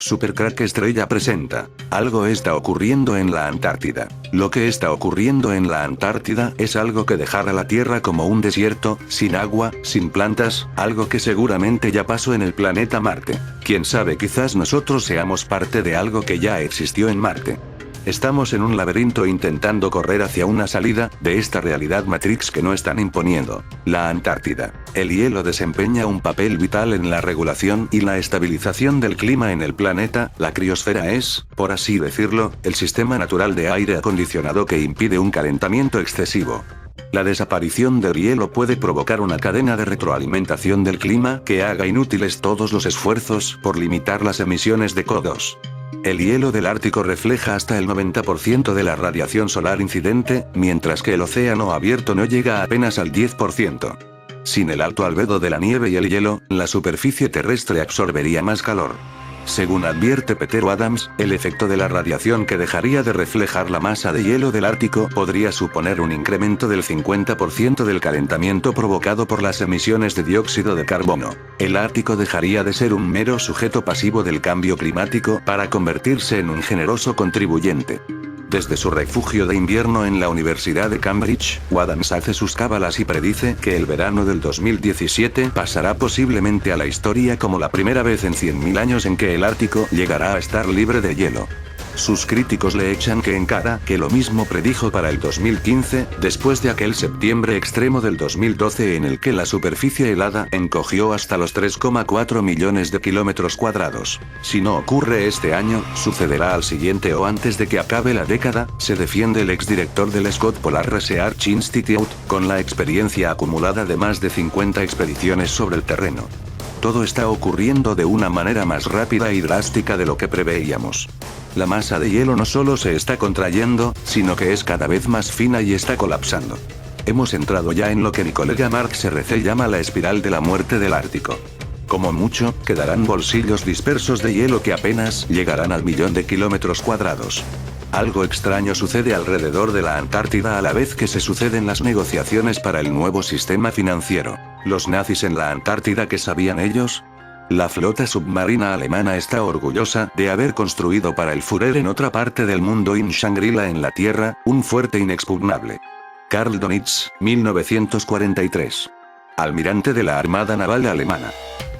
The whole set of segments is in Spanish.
Supercrack Estrella presenta. Algo está ocurriendo en la Antártida. Lo que está ocurriendo en la Antártida es algo que dejará la Tierra como un desierto, sin agua, sin plantas, algo que seguramente ya pasó en el planeta Marte. Quién sabe, quizás nosotros seamos parte de algo que ya existió en Marte. Estamos en un laberinto intentando correr hacia una salida de esta realidad Matrix que no están imponiendo. La Antártida. El hielo desempeña un papel vital en la regulación y la estabilización del clima en el planeta. La criosfera es, por así decirlo, el sistema natural de aire acondicionado que impide un calentamiento excesivo. La desaparición del hielo puede provocar una cadena de retroalimentación del clima que haga inútiles todos los esfuerzos por limitar las emisiones de CO2. El hielo del Ártico refleja hasta el 90% de la radiación solar incidente, mientras que el océano abierto no llega apenas al 10%. Sin el alto albedo de la nieve y el hielo, la superficie terrestre absorbería más calor. Según advierte Peter Adams, el efecto de la radiación que dejaría de reflejar la masa de hielo del Ártico podría suponer un incremento del 50% del calentamiento provocado por las emisiones de dióxido de carbono. El Ártico dejaría de ser un mero sujeto pasivo del cambio climático para convertirse en un generoso contribuyente. Desde su refugio de invierno en la Universidad de Cambridge, Adams hace sus cábalas y predice que el verano del 2017 pasará posiblemente a la historia como la primera vez en 100.000 años en que el Ártico llegará a estar libre de hielo. Sus críticos le echan en cara que lo mismo predijo para el 2015, después de aquel septiembre extremo del 2012 en el que la superficie helada encogió hasta los 3,4 millones de kilómetros cuadrados. Si no ocurre este año, sucederá al siguiente o antes de que acabe la década, se defiende el exdirector del Scott Polar Research Institute, con la experiencia acumulada de más de 50 expediciones sobre el terreno. Todo está ocurriendo de una manera más rápida y drástica de lo que preveíamos. La masa de hielo no solo se está contrayendo, sino que es cada vez más fina y está colapsando. Hemos entrado ya en lo que mi colega Mark Serrece llama la espiral de la muerte del Ártico. Como mucho, quedarán bolsillos dispersos de hielo que apenas llegarán al 1.000.000 de kilómetros cuadrados. Algo extraño sucede alrededor de la Antártida a la vez que se suceden las negociaciones para el nuevo sistema financiero. ¿Los nazis en la Antártida qué sabían ellos? La flota submarina alemana está orgullosa de haber construido para el Führer en otra parte del mundo in Shangri-La en la Tierra, un fuerte inexpugnable. Karl Donitz, 1943. Almirante de la Armada Naval Alemana.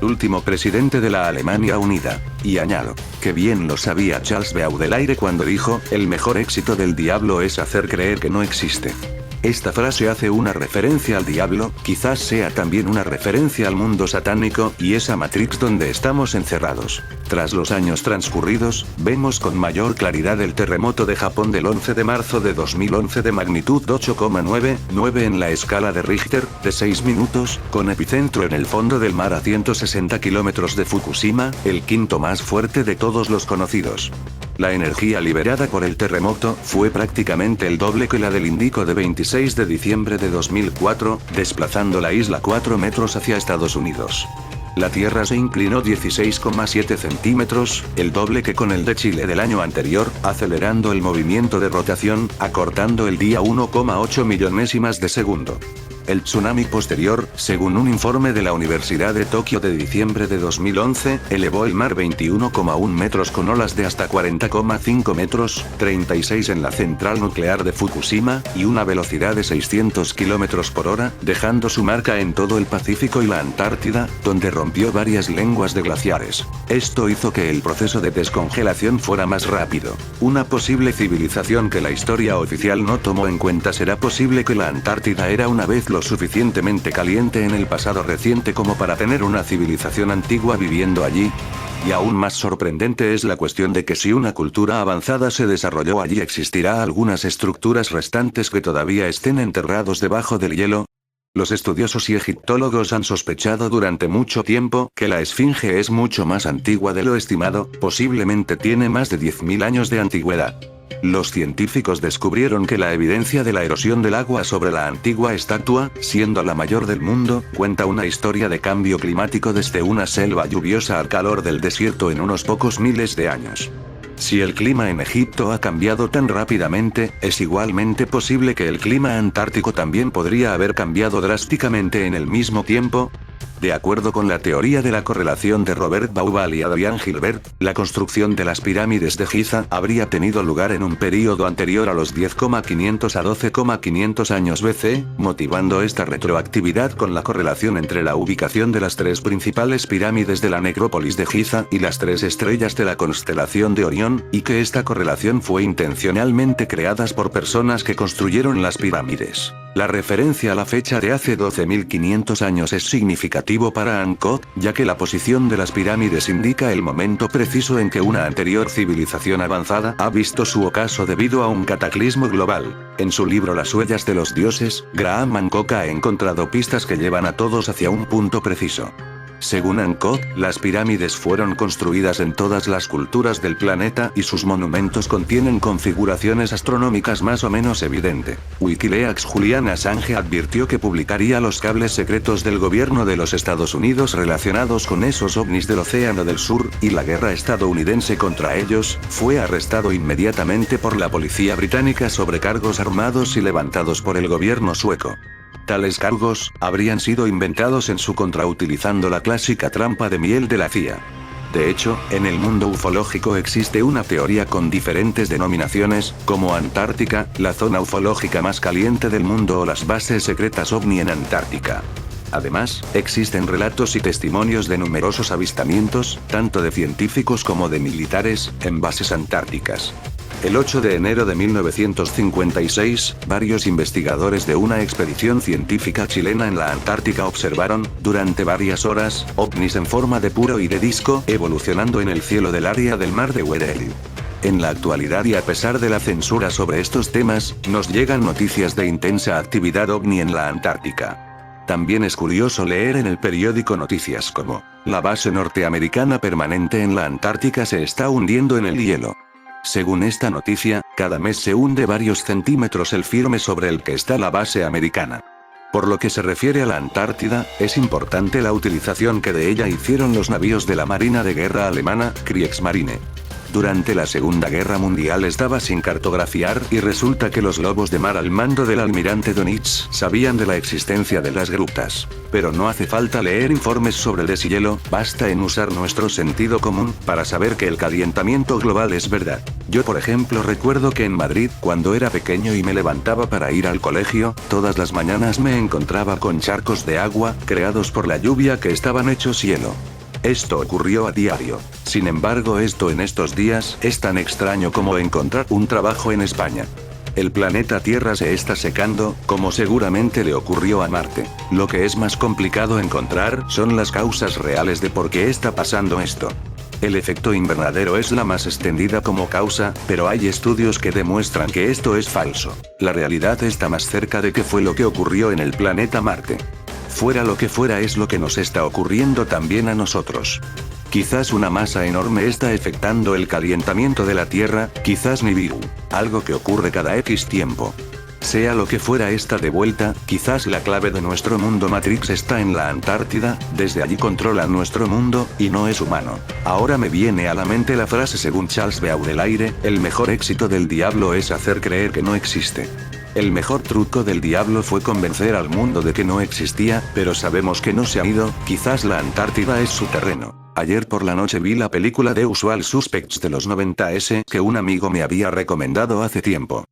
Último presidente de la Alemania Unida. Y añado, que bien lo sabía Charles Baudelaire cuando dijo, el mejor éxito del diablo es hacer creer que no existe. Esta frase hace una referencia al diablo, quizás sea también una referencia al mundo satánico y esa Matrix donde estamos encerrados. Tras los años transcurridos, vemos con mayor claridad el terremoto de Japón del 11 de marzo de 2011 de magnitud 8,99 en la escala de Richter, de 6 minutos, con epicentro en el fondo del mar a 160 kilómetros de Fukushima, el quinto más fuerte de todos los conocidos. La energía liberada por el terremoto fue prácticamente el doble que la del Índico de 26 de diciembre de 2004, desplazando la isla 4 metros hacia Estados Unidos. La Tierra se inclinó 16,7 centímetros, el doble que con el de Chile del año anterior, acelerando el movimiento de rotación, acortando el día 1,8 millonésimas de segundo. El tsunami posterior, según un informe de la Universidad de Tokio de diciembre de 2011, elevó el mar 21,1 metros con olas de hasta 40,5 metros, 36 en la central nuclear de Fukushima, y una velocidad de 600 kilómetros por hora, dejando su marca en todo el Pacífico y la Antártida, donde rompió varias lenguas de glaciares. Esto hizo que el proceso de descongelación fuera más rápido. Una posible civilización que la historia oficial no tomó en cuenta será posible que la Antártida era una vez lo suficientemente caliente en el pasado reciente como para tener una civilización antigua viviendo allí. Y aún más sorprendente es la cuestión de que si una cultura avanzada se desarrolló allí, ¿existirá algunas estructuras restantes que todavía estén enterrados debajo del hielo? Los estudiosos y egiptólogos han sospechado durante mucho tiempo que la Esfinge es mucho más antigua de lo estimado, posiblemente tiene más de 10.000 años de antigüedad. Los científicos descubrieron que la evidencia de la erosión del agua sobre la antigua estatua, siendo la mayor del mundo, cuenta una historia de cambio climático desde una selva lluviosa al calor del desierto en unos pocos miles de años. Si el clima en Egipto ha cambiado tan rápidamente, es igualmente posible que el clima antártico también podría haber cambiado drásticamente en el mismo tiempo. De acuerdo con la teoría de la correlación de Robert Bauval y Adrian Gilbert, la construcción de las pirámides de Giza habría tenido lugar en un período anterior a los 10,500 a 12,500 años BC, motivando esta retroactividad con la correlación entre la ubicación de las tres principales pirámides de la necrópolis de Giza y las tres estrellas de la constelación de Orión, y que esta correlación fue intencionalmente creadas por personas que construyeron las pirámides. La referencia a la fecha de hace 12.500 años es significativo para Angkor, ya que la posición de las pirámides indica el momento preciso en que una anterior civilización avanzada ha visto su ocaso debido a un cataclismo global. En su libro Las huellas de los dioses, Graham Hancock ha encontrado pistas que llevan a todos hacia un punto preciso. Según Hancock, las pirámides fueron construidas en todas las culturas del planeta y sus monumentos contienen configuraciones astronómicas más o menos evidentes. Wikileaks Julian Assange advirtió que publicaría los cables secretos del gobierno de los Estados Unidos relacionados con esos ovnis del Océano del Sur, y la guerra estadounidense contra ellos. Fue arrestado inmediatamente por la policía británica sobre cargos armados y levantados por el gobierno sueco. Tales cargos habrían sido inventados en su contra utilizando la clásica trampa de miel de la CIA. De hecho, en el mundo ufológico existe una teoría con diferentes denominaciones, como Antártica, la zona ufológica más caliente del mundo o las bases secretas OVNI en Antártica. Además, existen relatos y testimonios de numerosos avistamientos, tanto de científicos como de militares, en bases antárticas. El 8 de enero de 1956, varios investigadores de una expedición científica chilena en la Antártica observaron, durante varias horas, ovnis en forma de puro y de disco, evolucionando en el cielo del área del mar de Weddell. En la actualidad y a pesar de la censura sobre estos temas, nos llegan noticias de intensa actividad ovni en la Antártica. También es curioso leer en el periódico noticias como, la base norteamericana permanente en la Antártica se está hundiendo en el hielo. Según esta noticia, cada mes se hunde varios centímetros el firme sobre el que está la base americana. Por lo que se refiere a la Antártida, es importante la utilización que de ella hicieron los navíos de la Marina de Guerra alemana, Kriegsmarine. Durante la Segunda Guerra Mundial estaba sin cartografiar y resulta que los lobos de mar al mando del almirante Dönitz sabían de la existencia de las grutas. Pero no hace falta leer informes sobre el deshielo, basta en usar nuestro sentido común para saber que el calentamiento global es verdad. Yo por ejemplo recuerdo que en Madrid, cuando era pequeño y me levantaba para ir al colegio, todas las mañanas me encontraba con charcos de agua, creados por la lluvia que estaban hechos hielo. Esto ocurrió a diario. Sin embargo, esto en estos días es tan extraño como encontrar un trabajo en España. El planeta Tierra se está secando, como seguramente le ocurrió a Marte. Lo que es más complicado encontrar son las causas reales de por qué está pasando esto. El efecto invernadero es la más extendida como causa, pero hay estudios que demuestran que esto es falso. La realidad está más cerca de qué fue lo que ocurrió en el planeta Marte. Fuera lo que fuera es lo que nos está ocurriendo también a nosotros. Quizás una masa enorme está afectando el calentamiento de la Tierra, quizás Nibiru, algo que ocurre cada X tiempo. Sea lo que fuera esta de vuelta, quizás la clave de nuestro mundo Matrix está en la Antártida, desde allí controlan nuestro mundo, y no es humano. Ahora me viene a la mente la frase según Charles Baudelaire, el mejor éxito del diablo es hacer creer que no existe. El mejor truco del diablo fue convencer al mundo de que no existía, pero sabemos que no se ha ido, quizás la Antártida es su terreno. Ayer por la noche vi la película The Usual Suspects de los 90s que un amigo me había recomendado hace tiempo.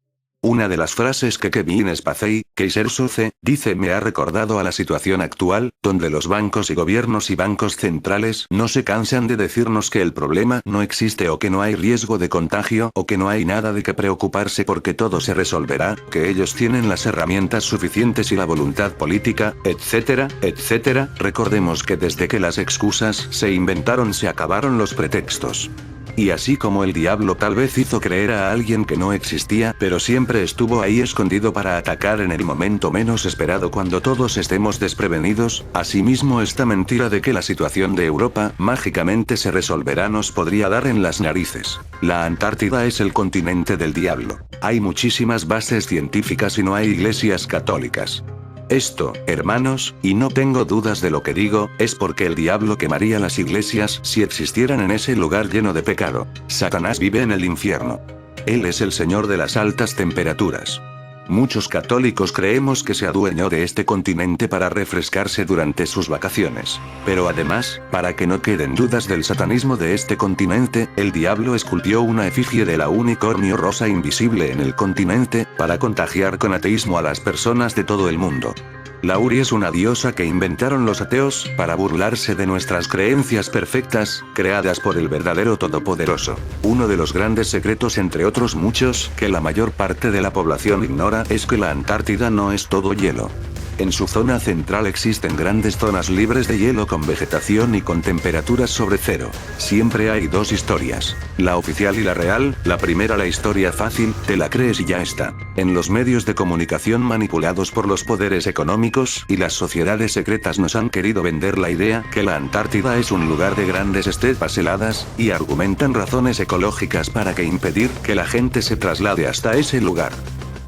Una de las frases que Kevin Spacey, Kaiser Soze, dice me ha recordado a la situación actual, donde los bancos y gobiernos y bancos centrales no se cansan de decirnos que el problema no existe o que no hay riesgo de contagio o que no hay nada de qué preocuparse porque todo se resolverá, que ellos tienen las herramientas suficientes y la voluntad política, etcétera, etcétera. Recordemos que desde que las excusas se inventaron se acabaron los pretextos. Y así como el diablo tal vez hizo creer a alguien que no existía, pero siempre estuvo ahí escondido para atacar en el momento menos esperado cuando todos estemos desprevenidos, asimismo esta mentira de que la situación de Europa mágicamente se resolverá nos podría dar en las narices. La Antártida es el continente del diablo. Hay muchísimas bases científicas y no hay iglesias católicas. Esto, hermanos, y no tengo dudas de lo que digo, es porque el diablo quemaría las iglesias si existieran en ese lugar lleno de pecado. Satanás vive en el infierno. Él es el señor de las altas temperaturas. Muchos católicos creemos que se adueñó de este continente para refrescarse durante sus vacaciones. Pero además, para que no queden dudas del satanismo de este continente, el diablo esculpió una efigie de la unicornio rosa invisible en el continente, para contagiar con ateísmo a las personas de todo el mundo. La Uri es una diosa que inventaron los ateos, para burlarse de nuestras creencias perfectas, creadas por el verdadero Todopoderoso. Uno de los grandes secretos, entre otros muchos, que la mayor parte de la población ignora, es que la Antártida no es todo hielo. En su zona central existen grandes zonas libres de hielo con vegetación y con temperaturas sobre cero. Siempre hay dos historias. La oficial y la real. La primera, la historia fácil, te la crees y ya está. En los medios de comunicación manipulados por los poderes económicos y las sociedades secretas nos han querido vender la idea que la Antártida es un lugar de grandes estepas heladas, y argumentan razones ecológicas para que impedir que la gente se traslade hasta ese lugar.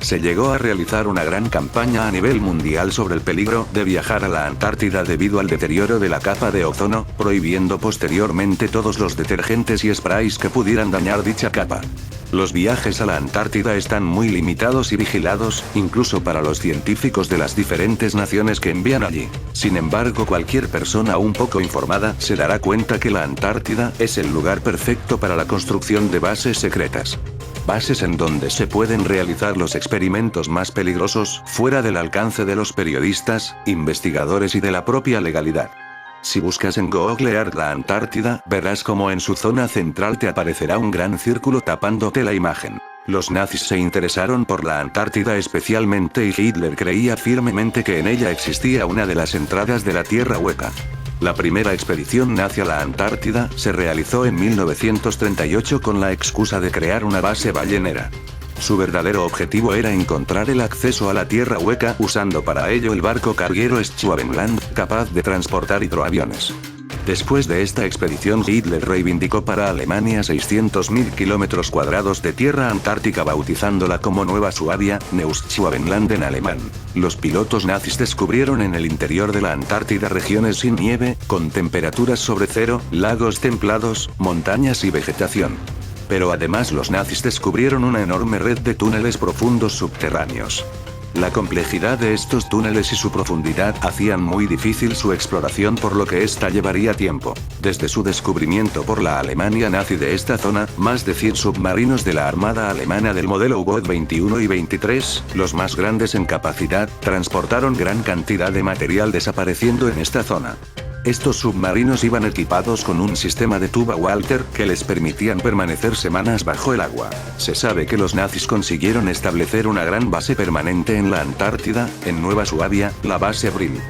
Se llegó a realizar una gran campaña a nivel mundial sobre el peligro de viajar a la Antártida debido al deterioro de la capa de ozono, prohibiendo posteriormente todos los detergentes y sprays que pudieran dañar dicha capa. Los viajes a la Antártida están muy limitados y vigilados, incluso para los científicos de las diferentes naciones que envían allí. Sin embargo, cualquier persona un poco informada se dará cuenta que la Antártida es el lugar perfecto para la construcción de bases secretas. Bases en donde se pueden realizar los experimentos más peligrosos, fuera del alcance de los periodistas, investigadores y de la propia legalidad. Si buscas en googlear la Antártida, verás como en su zona central te aparecerá un gran círculo tapándote la imagen. Los nazis se interesaron por la Antártida especialmente y Hitler creía firmemente que en ella existía una de las entradas de la Tierra Hueca. La primera expedición nazi a la Antártida se realizó en 1938 con la excusa de crear una base ballenera. Su verdadero objetivo era encontrar el acceso a la Tierra Hueca usando para ello el barco carguero Schwabenland, capaz de transportar hidroaviones. Después de esta expedición, Hitler reivindicó para Alemania 600.000 kilómetros cuadrados de tierra antártica bautizándola como Nueva Suabia, Neuschwabenland en alemán. Los pilotos nazis descubrieron en el interior de la Antártida regiones sin nieve, con temperaturas sobre cero, lagos templados, montañas y vegetación. Pero además los nazis descubrieron una enorme red de túneles profundos subterráneos. La complejidad de estos túneles y su profundidad hacían muy difícil su exploración, por lo que esta llevaría tiempo. Desde su descubrimiento por la Alemania nazi de esta zona, más de 100 submarinos de la Armada Alemana del modelo U-Boot 21 y 23, los más grandes en capacidad, transportaron gran cantidad de material desapareciendo en esta zona. Estos submarinos iban equipados con un sistema de tuba Walter que les permitían permanecer semanas bajo el agua. Se sabe que los nazis consiguieron establecer una gran base permanente en la Antártida, en Nueva Suabia, la base Brill.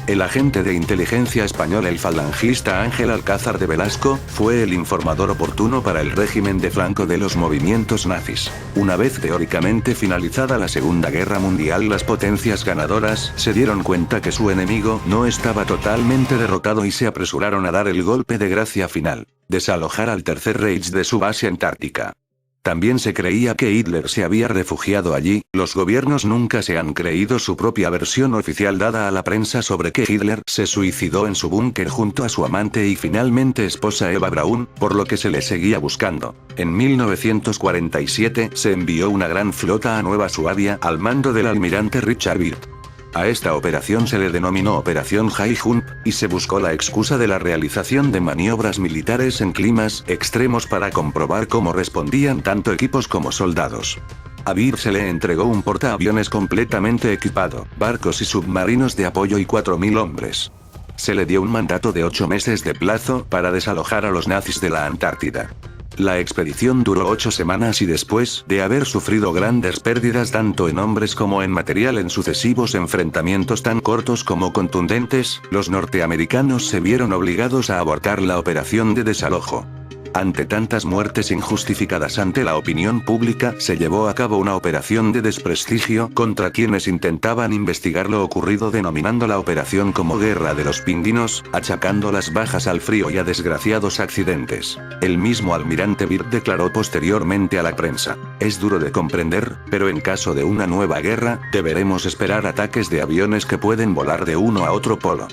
El agente de inteligencia español, el falangista Ángel Alcázar de Velasco, fue el informador oportuno para el régimen de Franco de los movimientos nazis. Una vez teóricamente finalizada la Segunda Guerra Mundial, las potencias ganadoras se dieron cuenta que su enemigo no estaba totalmente derrotado y se apresuraron a dar el golpe de gracia final: desalojar al Tercer Reich de su base antártica. También se creía que Hitler se había refugiado allí. Los gobiernos nunca se han creído su propia versión oficial dada a la prensa sobre que Hitler se suicidó en su búnker junto a su amante y finalmente esposa Eva Braun, por lo que se le seguía buscando. En 1947 se envió una gran flota a Nueva Suabia al mando del almirante Richard Byrd. A esta operación se le denominó Operación High Jump, y se buscó la excusa de la realización de maniobras militares en climas extremos para comprobar cómo respondían tanto equipos como soldados. A Byrd se le entregó un portaaviones completamente equipado, barcos y submarinos de apoyo y 4.000 hombres. Se le dio un mandato de 8 meses de plazo para desalojar a los nazis de la Antártida. La expedición duró 8 semanas y después de haber sufrido grandes pérdidas tanto en hombres como en material en sucesivos enfrentamientos tan cortos como contundentes, los norteamericanos se vieron obligados a abortar la operación de desalojo. Ante tantas muertes injustificadas ante la opinión pública, se llevó a cabo una operación de desprestigio contra quienes intentaban investigar lo ocurrido, denominando la operación como Guerra de los Pingüinos, achacando las bajas al frío y a desgraciados accidentes. El mismo almirante Byrd declaró posteriormente a la prensa: "Es duro de comprender, pero en caso de una nueva guerra, deberemos esperar ataques de aviones que pueden volar de uno a otro polo".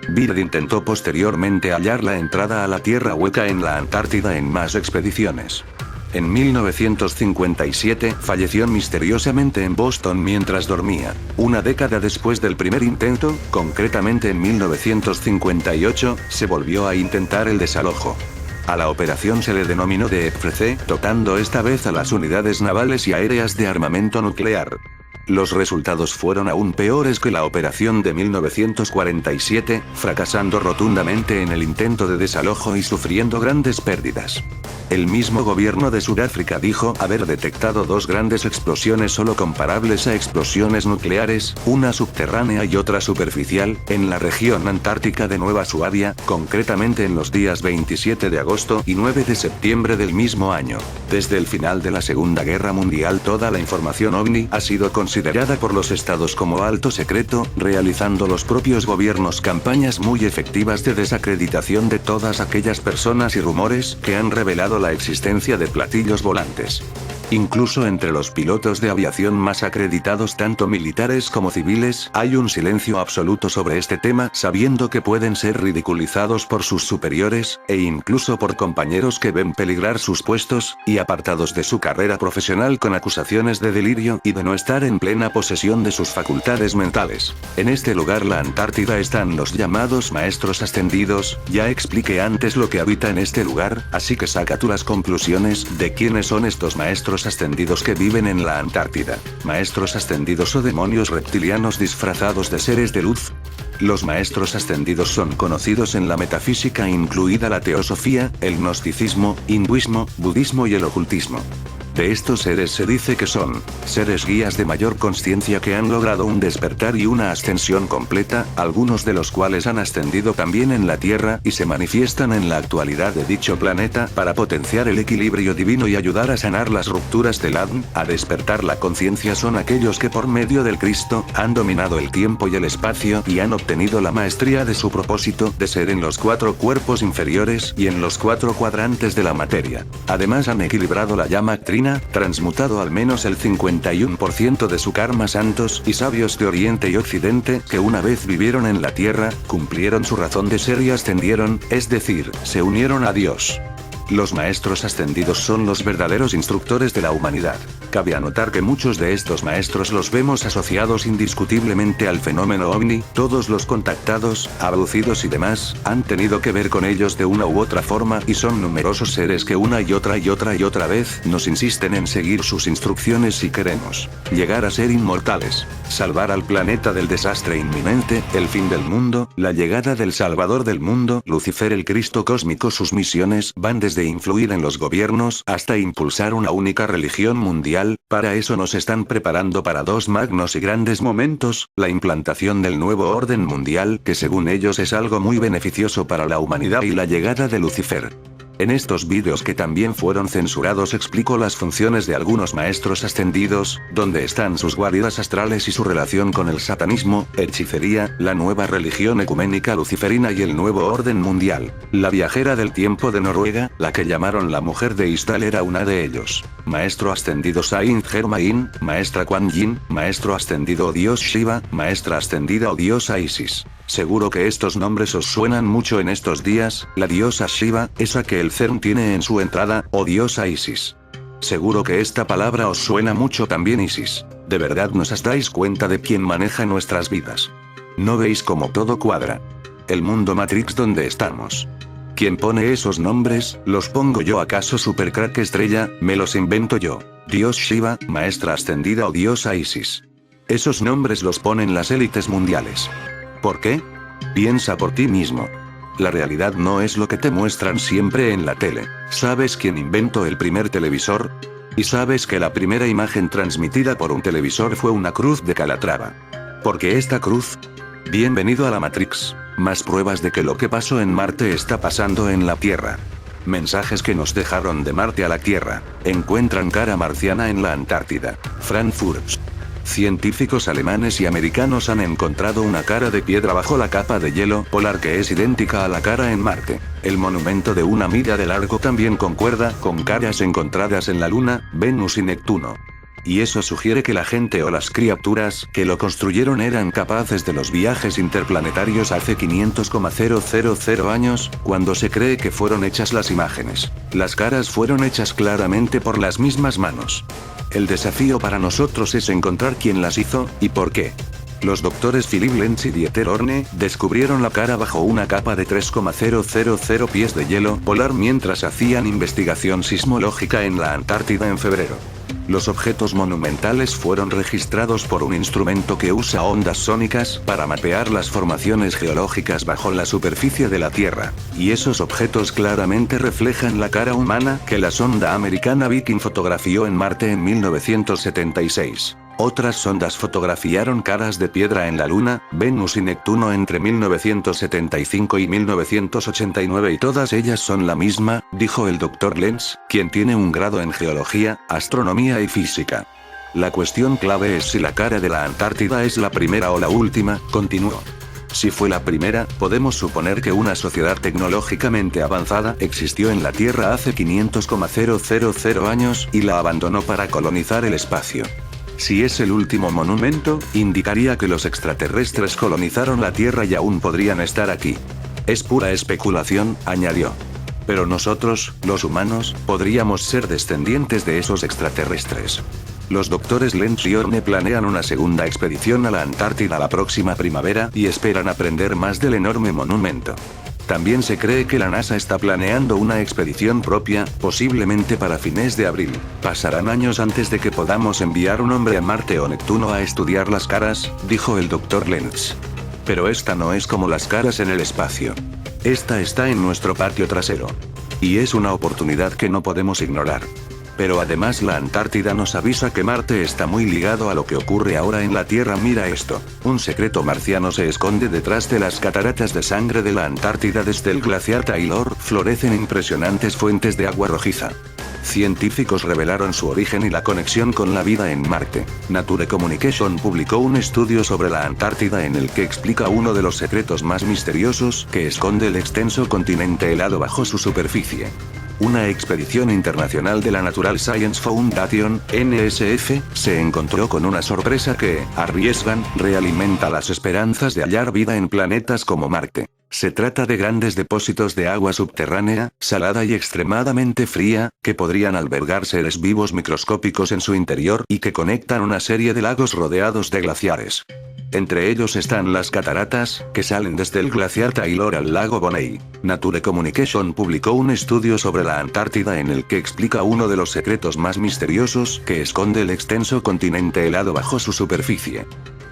Byrd intentó posteriormente hallar la entrada a la Tierra Hueca en la Antártida en más expediciones. En 1957 falleció misteriosamente en Boston mientras dormía. Una década después del primer intento, concretamente en 1958, se volvió a intentar el desalojo. A la operación se le denominó DFC, tocando esta vez a las unidades navales y aéreas de armamento nuclear. Los resultados fueron aún peores que la operación de 1947, fracasando rotundamente en el intento de desalojo y sufriendo grandes pérdidas. El mismo gobierno de Sudáfrica dijo haber detectado dos grandes explosiones solo comparables a explosiones nucleares, una subterránea y otra superficial, en la región antártica de Nueva Suabia, concretamente en los días 27 de agosto y 9 de septiembre del mismo año. Desde el final de la Segunda Guerra Mundial toda la información ovni ha sido considerada por los estados como alto secreto, realizando los propios gobiernos campañas muy efectivas de desacreditación de todas aquellas personas y rumores que han revelado la existencia de platillos volantes. Incluso entre los pilotos de aviación más acreditados tanto militares como civiles, hay un silencio absoluto sobre este tema, sabiendo que pueden ser ridiculizados por sus superiores, e incluso por compañeros que ven peligrar sus puestos, y apartados de su carrera profesional con acusaciones de delirio y de no estar en plena posesión de sus facultades mentales. En este lugar, la Antártida, están los llamados maestros ascendidos. Ya expliqué antes lo que habita en este lugar, así que saca tú las conclusiones de quiénes son estos maestros ascendidos que viven en la Antártida. Maestros ascendidos o demonios reptilianos disfrazados de seres de luz. Los maestros ascendidos son conocidos en la metafísica, incluida la teosofía, el gnosticismo, hinduismo, budismo y el ocultismo. De estos seres se dice que son seres guías de mayor consciencia que han logrado un despertar y una ascensión completa, algunos de los cuales han ascendido también en la Tierra y se manifiestan en la actualidad de dicho planeta para potenciar el equilibrio divino y ayudar a sanar las rupturas del ADN, a despertar la conciencia. Son aquellos que por medio del Cristo han dominado el tiempo y el espacio y han obtenido la maestría de su propósito de ser en los 4 cuerpos inferiores y en los 4 cuadrantes de la materia. Además han equilibrado la llama trina, transmutado al menos el 51% de su karma. Santos y sabios de Oriente y Occidente, que una vez vivieron en la Tierra, cumplieron su razón de ser y ascendieron, es decir, se unieron a Dios. Los maestros ascendidos son los verdaderos instructores de la humanidad. Cabe anotar que muchos de estos maestros los vemos asociados indiscutiblemente al fenómeno ovni. Todos los contactados, abducidos y demás, han tenido que ver con ellos de una u otra forma, y son numerosos seres que una y otra vez nos insisten en seguir sus instrucciones si queremos llegar a ser inmortales, salvar al planeta del desastre inminente, el fin del mundo, la llegada del Salvador del mundo, Lucifer, el Cristo cósmico. Sus misiones van desde influir en los gobiernos hasta impulsar una única religión mundial. Para eso nos están preparando para dos magnos y grandes momentos: la implantación del nuevo orden mundial, que según ellos es algo muy beneficioso para la humanidad, y la llegada de Lucifer. En estos vídeos, que también fueron censurados, explico las funciones de algunos maestros ascendidos, dónde están sus guaridas astrales y su relación con el satanismo, hechicería, la nueva religión ecuménica luciferina y el nuevo orden mundial. La viajera del tiempo de Noruega, la que llamaron la mujer de Istal, era una de ellos. Maestro ascendido Saint Germain, maestra Kuan Yin, maestro ascendido o dios Shiva, maestra ascendida o diosa Isis. Seguro que estos nombres os suenan mucho en estos días. La diosa Shiva, esa que el CERN tiene en su entrada, o diosa Isis. Seguro que esta palabra os suena mucho también, Isis. ¿De verdad nos dais cuenta de quién maneja nuestras vidas? ¿No veis cómo todo cuadra? El mundo Matrix donde estamos. ¿Quién pone esos nombres? ¿Los pongo yo acaso, supercrack estrella? ¿Me los invento yo? Dios Shiva, maestra ascendida o diosa Isis. Esos nombres los ponen las élites mundiales. ¿Por qué? Piensa por ti mismo. La realidad no es lo que te muestran siempre en la tele. ¿Sabes quién inventó el primer televisor? ¿Y sabes que la primera imagen transmitida por un televisor fue una cruz de Calatrava? ¿Por qué esta cruz? Bienvenido a la Matrix. Más pruebas de que lo que pasó en Marte está pasando en la Tierra. Mensajes que nos dejaron de Marte a la Tierra. Encuentran cara marciana en la Antártida. Frankfurt. Científicos alemanes y americanos han encontrado una cara de piedra bajo la capa de hielo polar que es idéntica a la cara en Marte. El monumento de 1 milla de largo también concuerda con caras encontradas en la Luna, Venus y Neptuno. Y eso sugiere que la gente o las criaturas que lo construyeron eran capaces de los viajes interplanetarios hace 500,000 años, cuando se cree que fueron hechas las imágenes. Las caras fueron hechas claramente por las mismas manos. El desafío para nosotros es encontrar quién las hizo, y por qué. Los doctores Philip Lenz y Dieter Orne descubrieron la cara bajo una capa de 3,000 pies de hielo polar mientras hacían investigación sismológica en la Antártida en febrero. Los objetos monumentales fueron registrados por un instrumento que usa ondas sónicas para mapear las formaciones geológicas bajo la superficie de la Tierra, y esos objetos claramente reflejan la cara humana que la sonda americana Viking fotografió en Marte en 1976. Otras sondas fotografiaron caras de piedra en la Luna, Venus y Neptuno entre 1975 y 1989 y todas ellas son la misma, dijo el Dr. Lenz, quien tiene un grado en geología, astronomía y física. La cuestión clave es si la cara de la Antártida es la primera o la última, continuó. Si fue la primera, podemos suponer que una sociedad tecnológicamente avanzada existió en la Tierra hace 500,000 años y la abandonó para colonizar el espacio. Si es el último monumento, indicaría que los extraterrestres colonizaron la Tierra y aún podrían estar aquí. Es pura especulación, añadió. Pero nosotros, los humanos, podríamos ser descendientes de esos extraterrestres. Los doctores Lenz y Orne planean una segunda expedición a la Antártida la próxima primavera y esperan aprender más del enorme monumento. También se cree que la NASA está planeando una expedición propia, posiblemente para fines de abril. Pasarán años antes de que podamos enviar un hombre a Marte o Neptuno a estudiar las caras, dijo el Dr. Lenz. Pero esta no es como las caras en el espacio. Esta está en nuestro patio trasero. Y es una oportunidad que no podemos ignorar. Pero además la Antártida nos avisa que Marte está muy ligado a lo que ocurre ahora en la Tierra. Mira esto, un secreto marciano se esconde detrás de las cataratas de sangre de la Antártida. Desde el glaciar Taylor florecen impresionantes fuentes de agua rojiza. Científicos revelaron su origen y la conexión con la vida en Marte. Nature Communication publicó un estudio sobre la Antártida en el que explica uno de los secretos más misteriosos que esconde el extenso continente helado bajo su superficie. Una expedición internacional de la Natural Science Foundation, NSF, se encontró con una sorpresa que, arriesgan, realimenta las esperanzas de hallar vida en planetas como Marte. Se trata de grandes depósitos de agua subterránea, salada y extremadamente fría, que podrían albergar seres vivos microscópicos en su interior y que conectan una serie de lagos rodeados de glaciares. Entre ellos están las cataratas, que salen desde el glaciar Taylor al lago Bonney. Nature Communication publicó un estudio sobre la Antártida en el que explica uno de los secretos más misteriosos que esconde el extenso continente helado bajo su superficie.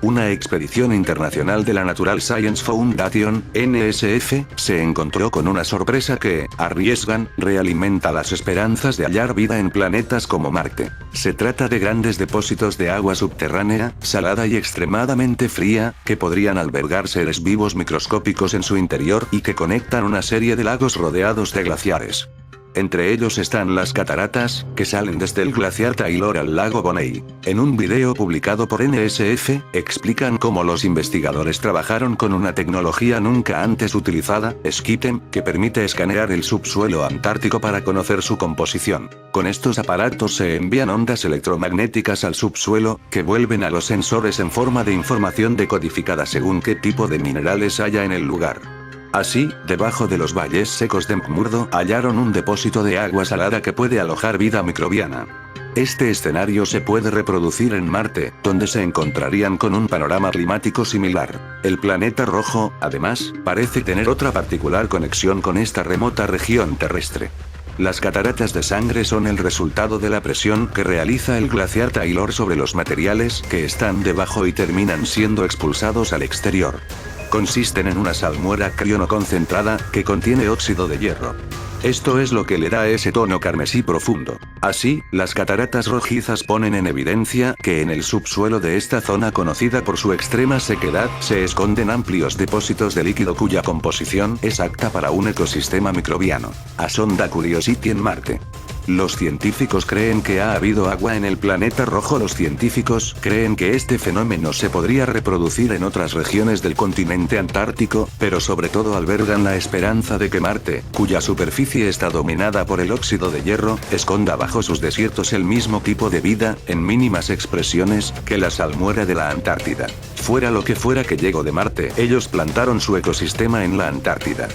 Una expedición internacional de la Natural Science Foundation, NSF, se encontró con una sorpresa que, arriesgan, realimenta las esperanzas de hallar vida en planetas como Marte. Se trata de grandes depósitos de agua subterránea, salada y extremadamente fría, que podrían albergar seres vivos microscópicos en su interior y que conectan una serie de lagos rodeados de glaciares. Entre ellos están las cataratas, que salen desde el glaciar Taylor al lago Bonney. En un video publicado por NSF, explican cómo los investigadores trabajaron con una tecnología nunca antes utilizada, SkyTEM, que permite escanear el subsuelo antártico para conocer su composición. Con estos aparatos se envían ondas electromagnéticas al subsuelo, que vuelven a los sensores en forma de información decodificada según qué tipo de minerales haya en el lugar. Así, debajo de los valles secos de McMurdo hallaron un depósito de agua salada que puede alojar vida microbiana. Este escenario se puede reproducir en Marte, donde se encontrarían con un panorama climático similar. El planeta rojo, además, parece tener otra particular conexión con esta remota región terrestre. Las cataratas de sangre son el resultado de la presión que realiza el glaciar Taylor sobre los materiales que están debajo y terminan siendo expulsados al exterior. Consisten en una salmuera crionoconcentrada, que contiene óxido de hierro. Esto es lo que le da ese tono carmesí profundo. Así, las cataratas rojizas ponen en evidencia que en el subsuelo de esta zona conocida por su extrema sequedad, se esconden amplios depósitos de líquido cuya composición es apta para un ecosistema microbiano. A sonda Curiosity en Marte. Los científicos creen que ha habido agua en el planeta rojo. Los científicos creen que este fenómeno se podría reproducir en otras regiones del continente antártico, pero sobre todo albergan la esperanza de que Marte, cuya superficie está dominada por el óxido de hierro, esconda bajo sus desiertos el mismo tipo de vida, en mínimas expresiones, que la salmuera de la Antártida. Fuera lo que fuera que llegó de Marte, ellos plantaron su ecosistema en la Antártida.